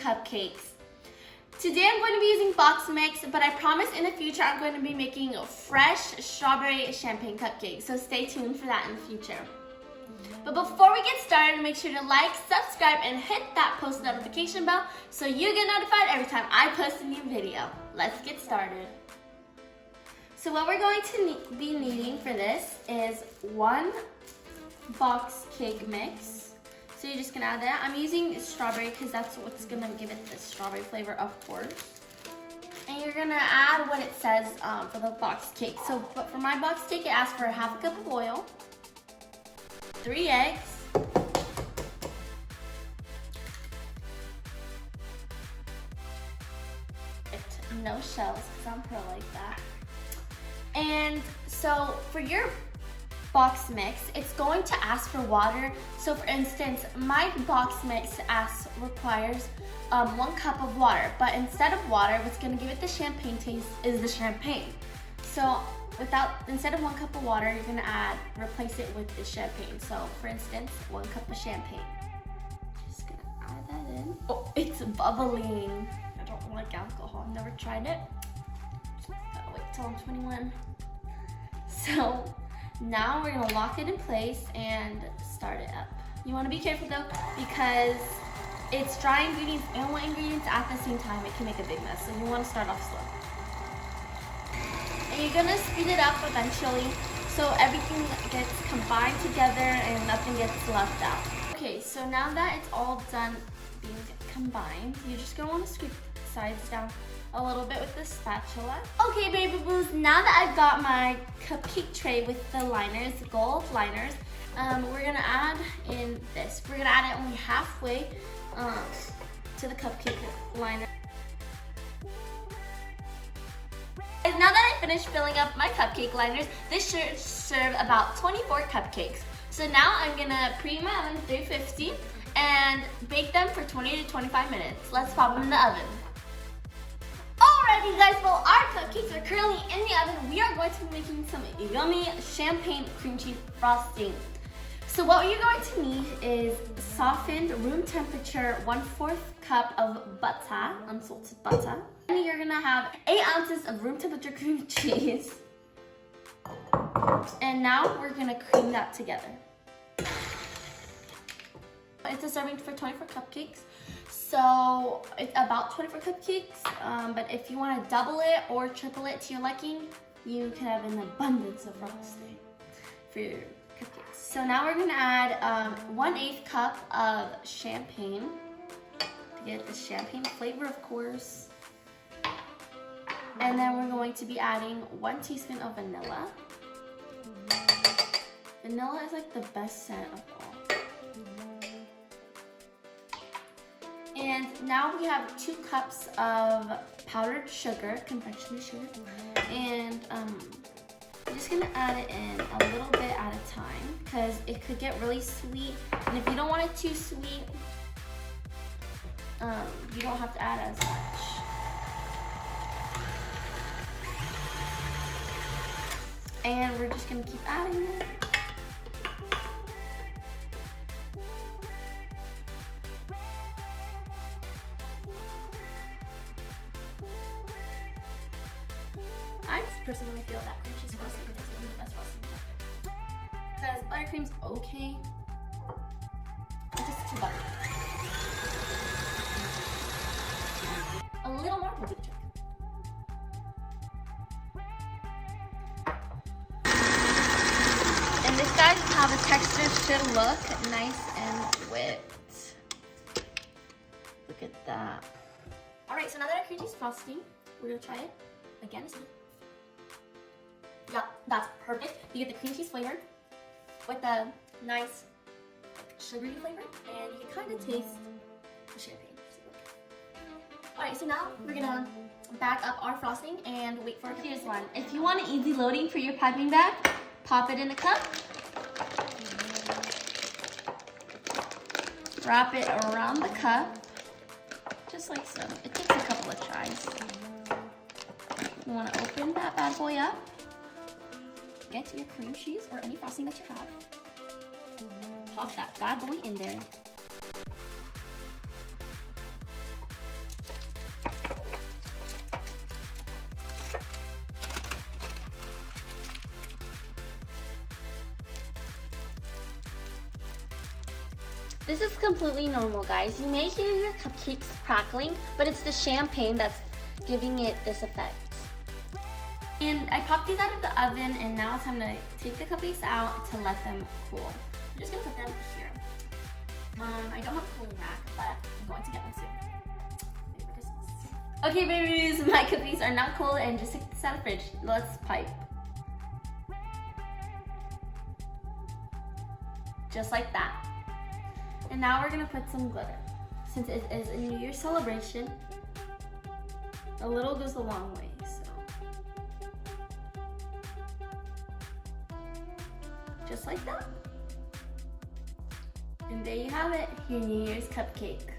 cupcakes. Today I'm going to be using box mix, but I promise in the future I'm going to be making fresh strawberry champagne cupcakes, so stay tuned for that in the future. But before we get started, make sure to like, subscribe, and hit that post notification bell so you get notified every time I post a new video. Let's get started. So what we're going to be needing for this is 1 box cake mix. So you're just gonna add that. I'm using strawberry because that's what's gonna give it the strawberry flavor, of course. And you're gonna add what it says for the box cake. So, but for my box cake, it asks for 1/2 cup of oil, 3 eggs, no shells because I'm pro like that. And so for your box mix, it's going to ask for water. So for instance, my box mix requires 1 cup of water, but instead of water, what's going to give it the champagne taste is the champagne. So instead of 1 cup of water, you're going to replace it with the champagne. So for instance, 1 cup of champagne. Just going to add that in. Oh, it's bubbling. I don't like alcohol. I've never tried it. Gotta wait till I'm 21. So now we're gonna lock it in place and start it up. You wanna be careful though, because it's dry ingredients and wet ingredients at the same time. It can make a big mess, so you wanna start off slow. And you're gonna speed it up eventually, so everything gets combined together and nothing gets left out. Okay, so now that it's all done being combined, you're just gonna wanna scoop the sides down a little bit with the spatula. Okay, baby boos, now that I've got my cupcake tray with the liners, the gold liners, we're gonna add in this. We're gonna add it only halfway to the cupcake liner. And now that I finished filling up my cupcake liners, this should serve about 24 cupcakes. So now I'm gonna preheat my oven to 350 and bake them for 20 to 25 minutes. Let's pop them in the oven. Alrighty guys, well our cupcakes are currently in the oven. We are going to be making some yummy champagne cream cheese frosting. So what you're going to need is softened room temperature 1/4 cup of butter, unsalted butter. And you're gonna have 8 ounces of room temperature cream cheese. And now we're gonna cream that together. It's a serving for 24 cupcakes. So it's about 24 cupcakes, but if you want to double it or triple it to your liking, you can have an abundance of frosting for your cupcakes. So now we're going to add 1/8 cup of champagne to get the champagne flavor, of course. And then we're going to be adding 1 teaspoon of vanilla. Vanilla is like the best scent of all. And now we have 2 cups of powdered sugar, confectionery sugar, and I'm just gonna add it in a little bit at a time because it could get really sweet. And if you don't want it too sweet, you don't have to add as much. And we're just gonna keep adding it. I personally feel that cream cheese frosting is one of the best frosting ever. Because buttercream's okay, it's just too buttery. A little more will do the trick. And this, guys, is how the texture should look, nice and whipped. Look at that. All right, so now that our cream cheese frosting, we're gonna try it again. Yeah, that's perfect. You get the cream cheese flavor with the nice sugary flavor, and you can kind of taste the champagne. Alright, so now we're gonna back up our frosting and wait for it. Here's one. If you want an easy loading for your piping bag, pop it in a cup, wrap it around the cup, just like so. It takes a couple of tries. You want to open that bad boy up, get your cream cheese or any frosting that you have, pop that bad boy in there. This is completely normal, guys. You may hear your cupcakes crackling, but it's the champagne that's giving it this effect. And I popped these out of the oven, and now it's time to take the cupcakes out to let them cool. I'm just gonna put them here. I don't have a cooling rack, but I'm going to get one soon. Okay, babies, my cookies are now cold, and just take this out of the fridge. Let's pipe. Just like that. And now we're gonna put some glitter. Since it is a New Year's celebration, a little goes a long way, so. Just like that. And there you have it, your New Year's cupcake.